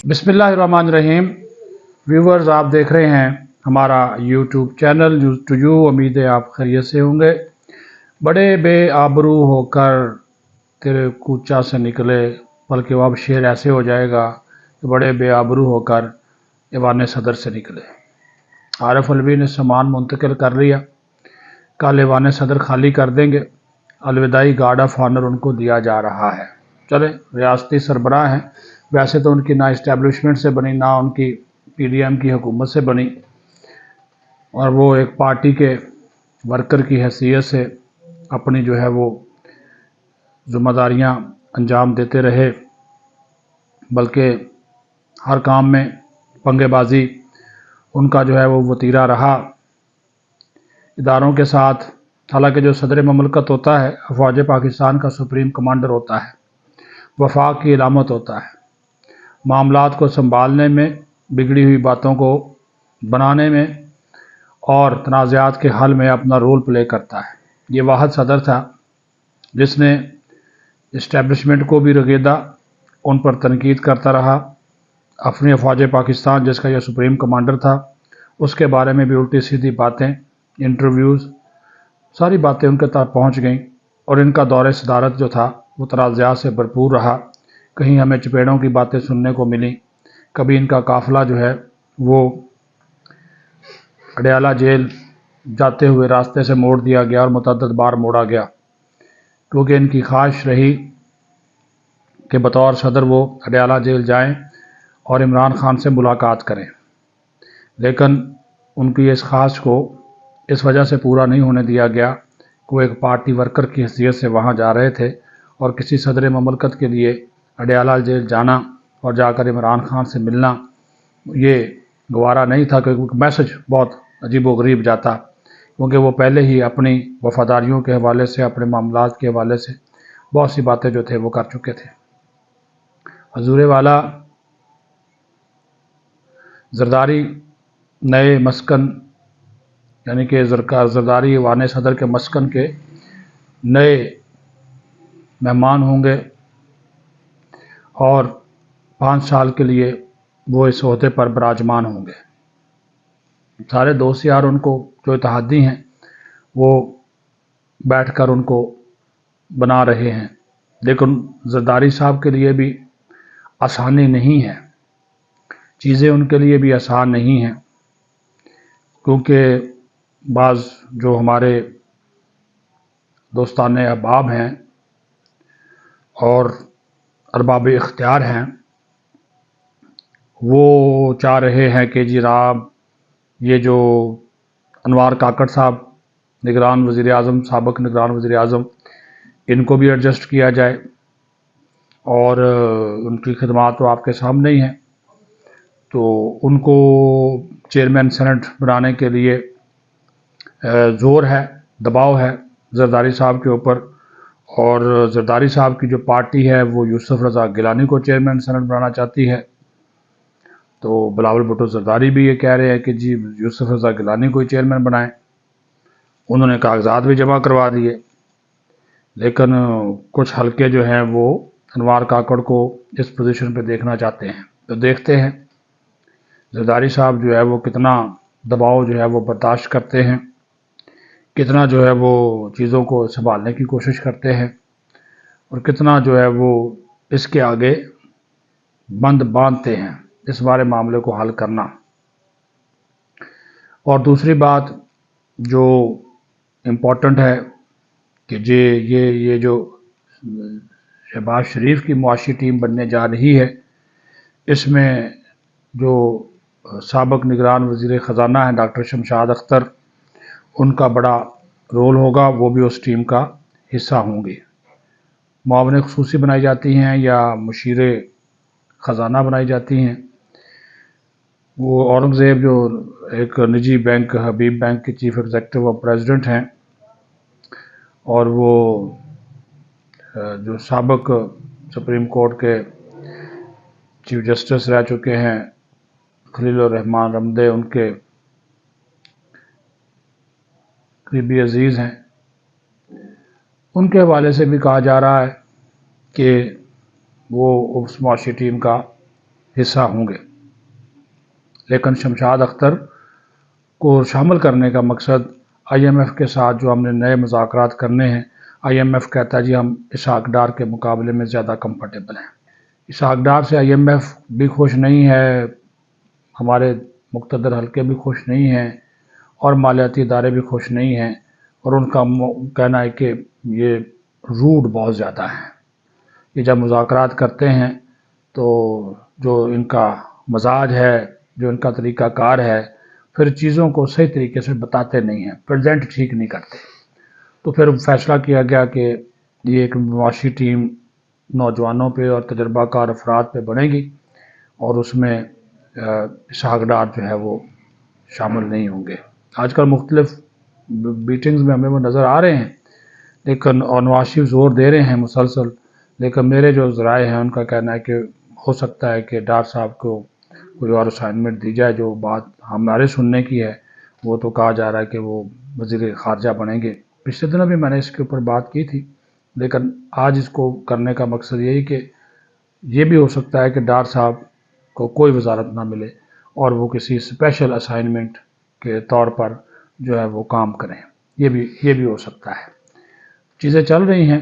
बिस्मिल्लाहिर्रहमानिर्रहीम। व्यूवर्स, आप देख रहे हैं हमारा YouTube channel news to you. उम्मीद है आप खैरियत से होंगे। बड़े बेआबरू होकर तेरे कूचा से निकले, बल्कि वो अब शेर ऐसे हो जाएगा कि बड़े बेआबरू होकर ऐवान सदर से निकले। आरिफ अलवी ने सामान मुंतकिल कर लिया, कल ऐवान सदर खाली कर देंगे। अलविदाई गार्ड ऑफ ऑनर उनको दिया जा रहा है। चले, रियासती सरबराह हैं, वैसे तो उनकी ना इस्टेब्लिशमेंट से बनी, ना उनकी पीडीएम की हुकूमत से बनी, और वो एक पार्टी के वर्कर की हैसियत से अपनी जो है वो ज़िम्मेदारियां अंजाम देते रहे, बल्कि हर काम में पंगेबाजी उनका जो है वो वतीरा रहा इदारों के साथ। हालांकि जो सदर ममलकत होता है, अफवाज पाकिस्तान का सुप्रीम कमांडर होता है, वफाक की इलामत होता है। मामलात को संभालने में, बिगड़ी हुई बातों को बनाने में और तनाज़ात के हल में अपना रोल प्ले करता है। ये वाहिद सदर था जिसने इस्टेब्लिशमेंट को भी रगेदा, उन पर तनकीद करता रहा। अपनी अफवाज पाकिस्तान जिसका यह सुप्रीम कमांडर था, उसके बारे में भी उल्टी सीधी बातें, इंटरव्यूज़, सारी बातें उनके तक पहुँच गईं, और इनका दौरे सदारत जो था वो तनाज़ात से भरपूर रहा। कहीं हमें चपेड़ों की बातें सुनने को मिली, कभी इनका काफ़िला जो है वो अडयाला जेल जाते हुए रास्ते से मोड़ दिया गया और मुतअद्दिद बार मोड़ा गया, क्योंकि इनकी ख्वाहिश रही कि बतौर सदर वो अडयाला जेल जाएं और इमरान खान से मुलाकात करें। लेकिन उनकी इस ख्वाहिश को इस वजह से पूरा नहीं होने दिया गया कि वो एक पार्टी वर्कर की हैसियत से वहाँ जा रहे थे, और किसी सदर ममलकत के लिए अडयाला जेल जाना और जाकर इमरान खान से मिलना ये गवारा नहीं था, क्योंकि मैसेज बहुत अजीब व गरीब जाता, क्योंकि वो पहले ही अपनी वफादारियों के हवाले से, अपने मामलात के हवाले से बहुत सी बातें जो थे वो कर चुके थे। हजूर वाला जरदारी नए मस्कन, यानी कि जरदारी ऐवान सदर के मस्कन के नए मेहमान होंगे, और 5 साल के लिए वो इस ओहदे पर विराजमान होंगे। सारे दोस्त यार उनको जो इत्तेहादी हैं वो बैठकर उनको बना रहे हैं, लेकिन जरदारी साहब के लिए भी आसानी नहीं है, चीज़ें उनके लिए भी आसान नहीं हैं, क्योंकि बाज़ जो हमारे दोस्ताने अहबाब हैं और अरबाब इख्तियार हैं, वो चाह रहे हैं कि जनाब ये जो अनवार काकड़ साहब निगरान वज़ीर आज़म, साबिक़ निगरान वज़ीर आज़म, इनको भी एडजस्ट किया जाए, और उनकी खिदमात तो आपके सामने ही हैं। तो उनको चेयरमैन सेनेट बनाने के लिए ज़ोर है, दबाव है जरदारी साहब के ऊपर, और जरदारी साहब की जो पार्टी है वो यूसुफ रज़ा गिलानी को चेयरमैन सेनेट बनाना चाहती है। तो बिलावल भुट्टो जरदारी भी ये कह रहे हैं कि जी यूसुफ रज़ा गिलानी को ही चेयरमैन बनाएं। उन्होंने कागजात भी जमा करवा दिए, लेकिन कुछ हलके जो हैं वो अनवार काकड़ को इस पोजीशन पे देखना चाहते हैं। तो देखते हैं जरदारी साहब जो है वो कितना दबाव जो है वो बर्दाश्त करते हैं, कितना जो है वो चीज़ों को संभालने की कोशिश करते हैं, और कितना जो है वो इसके आगे बंद बांधते हैं इस बारे मामले को हल करना। और दूसरी बात जो इम्पोर्टेंट है कि ये जो शहबाज शरीफ की मुआशी टीम बनने जा रही है, इसमें जो साबिक़ निगरान वज़ीर ख़जाना है डॉक्टर शमशाद अख्तर, उनका बड़ा रोल होगा, वो भी उस टीम का हिस्सा होंगे। मुआवने ख़ुसूसी बनाई जाती हैं या मुशीरे ख़जाना बनाई जाती हैं। वो औरंगज़ेब जो एक निजी बैंक हबीब बैंक के चीफ़ एग्जीक्यूटिव और प्रेसिडेंट हैं, और वो जो साबिक़ सुप्रीम कोर्ट के चीफ जस्टिस रह चुके हैं खलीलुर रहमान रमदे, उनके करीबी अजीज़ हैं, उनके हवाले से भी कहा जा रहा है कि वो उस मुआशी टीम का حصہ ہوں گے، لیکن شمشاد اختر کو شامل کرنے کا مقصد آئی ایم ایف کے ساتھ جو ہم نے نئے مذاکرات کرنے ہیں، آئی ایم ایف کہتا ہے جی ہم اسحاق ڈار کے مقابلے میں زیادہ کمفرٹیبل ہیں۔ اسحاق ڈار سے آئی ایم ایف بھی خوش نہیں ہے، ہمارے مقتدر حلقے بھی خوش نہیں ہیں، اور مالیاتی ادارے بھی خوش نہیں ہیں، اور ان کا کہنا ہے کہ یہ روڈ بہت زیادہ ہیں۔ یہ جب مذاکرات کرتے ہیں تو جو ان کا مزاج ہے، جو ان کا طریقہ کار ہے، پھر چیزوں کو صحیح طریقے سے بتاتے نہیں ہیں، پریزنٹ ٹھیک نہیں کرتے۔ تو پھر فیصلہ کیا گیا کہ یہ ایک معاشی ٹیم نوجوانوں پہ اور تجربہ کار افراد پہ بنے گی، اور اس میں اسحاق ڈار جو ہے وہ شامل نہیں ہوں گے۔ آج کل مختلف میٹنگز میں ہمیں وہ نظر آ رہے ہیں، لیکن اور نواز شریف زور دے رہے ہیں مسلسل، لیکن میرے جو ذرائع ہیں ان کا کہنا ہے کہ ہو سکتا ہے کہ ڈار صاحب کو کوئی اور اسائنمنٹ دی جائے۔ جو بات ہمارے سننے کی ہے وہ تو کہا جا رہا ہے کہ وہ وزیر خارجہ بنیں گے۔ پچھلے دنوں بھی میں نے اس کے اوپر بات کی تھی، لیکن آج اس کو کرنے کا مقصد یہی کہ یہ بھی ہو سکتا ہے کہ ڈار صاحب کو کوئی وزارت نہ ملے اور وہ کسی اسپیشل اسائنمنٹ کے طور پر جو ہے وہ کام کریں، یہ بھی ہو سکتا ہے۔ چیزیں چل رہی ہیں،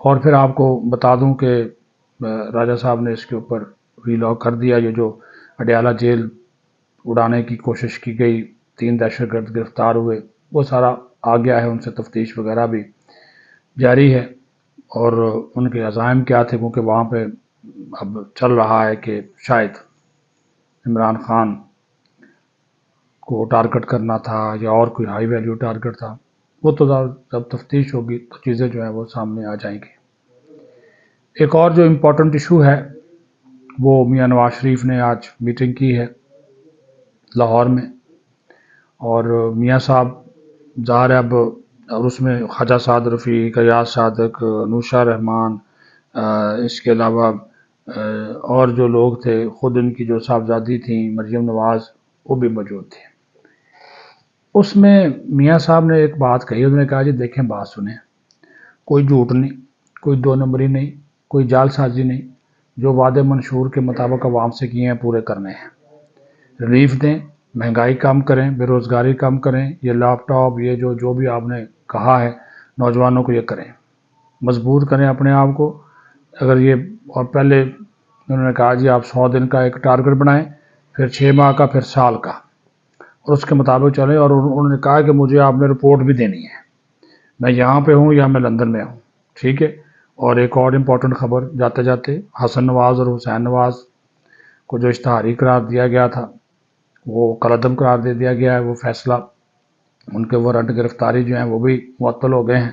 اور پھر آپ کو بتا دوں کہ راجہ صاحب نے اس کے اوپر ویلاگ کر دیا۔ یہ جو اڈیالہ جیل اڑانے کی کوشش کی گئی، 3 دہشت گرد گرفتار ہوئے، وہ سارا آ گیا ہے، ان سے تفتیش وغیرہ بھی جاری ہے، اور ان کے عزائم کیا تھے، کیونکہ وہاں پہ اب چل رہا ہے کہ شاید عمران خان کو ٹارگٹ کرنا تھا یا اور کوئی ہائی ویلیو ٹارگٹ تھا۔ وہ تو جب تفتیش ہوگی تو چیزیں جو ہیں وہ سامنے آ جائیں گی۔ ایک اور جو امپورٹنٹ ایشو ہے وہ میاں نواز شریف نے آج میٹنگ کی ہے لاہور میں، اور میاں صاحب ظاہر ہے اب، اور اس میں خواجہ سعد رفیق، ایاز صادق، نوشا رحمان، اس کے علاوہ اور جو لوگ تھے، خود ان کی جو صاحبزادی تھیں مریم نواز، وہ بھی موجود تھے۔ اس میں میاں صاحب نے ایک بات کہی، انہوں نے کہا جی دیکھیں بات سنیں، کوئی جھوٹ نہیں، کوئی 2 نمبری نہیں، کوئی جعل سازی نہیں، جو وعدے منشور کے مطابق عوام سے کیے ہیں پورے کرنے ہیں۔ ریلیف دیں، مہنگائی کم کریں، بے روزگاری کم کریں، یہ لیپ ٹاپ، یہ جو بھی آپ نے کہا ہے نوجوانوں کو، یہ کریں، مضبوط کریں اپنے آپ کو۔ اگر یہ، اور پہلے انہوں نے کہا جی آپ 100 دن کا ایک ٹارگٹ بنائیں، پھر 6 ماہ کا، پھر سال کا، اور اس کے مطابق چلیں۔ اور انہوں نے کہا کہ مجھے آپ نے رپورٹ بھی دینی ہے، میں یہاں پہ ہوں یا میں لندن میں ہوں، ٹھیک ہے۔ اور ایک اور امپورٹنٹ خبر جاتے جاتے، حسن نواز اور حسین نواز کو جو اشتہاری قرار دیا گیا تھا وہ کالعدم قرار دے دیا گیا ہے۔ وہ فیصلہ، ان کے وارنٹ گرفتاری جو ہیں وہ بھی معطل ہو گئے ہیں،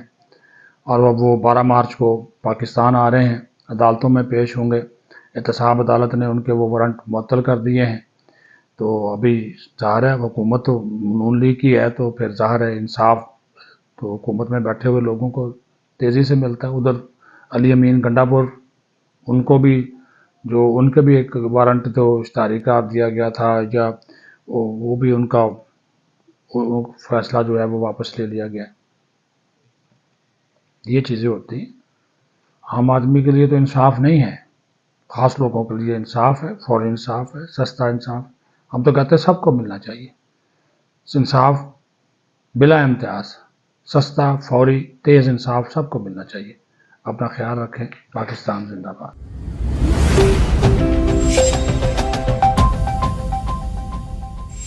اور اب وہ 12 مارچ کو پاکستان آ رہے ہیں، عدالتوں میں پیش ہوں گے۔ احتساب عدالت نے ان کے وہ وارنٹ معطل کر دیے ہیں۔ تو ابھی ظاہر ہے حکومت تو نون لیگ کی ہے، تو پھر ظاہر ہے انصاف تو حکومت میں بیٹھے ہوئے لوگوں کو تیزی سے ملتا ہے۔ ادھر علی امین گنڈا پور، ان کو بھی جو ان کے بھی ایک وارنٹ تو اشتہاری قرار دیا گیا تھا، یا وہ بھی ان کا فیصلہ جو ہے وہ واپس لے لیا گیا۔ یہ چیزیں ہوتی ہیں۔ عام آدمی کے لیے تو انصاف نہیں ہے، خاص لوگوں کے لیے انصاف ہے، فوری انصاف ہے، سستا انصاف۔ ہم تو کہتے ہیں سب کو ملنا چاہیے انصاف، بلا امتیاز، سستا، فوری، تیز انصاف سب کو ملنا چاہیے۔ اپنا خیال رکھیں۔ پاکستان زندہ باد۔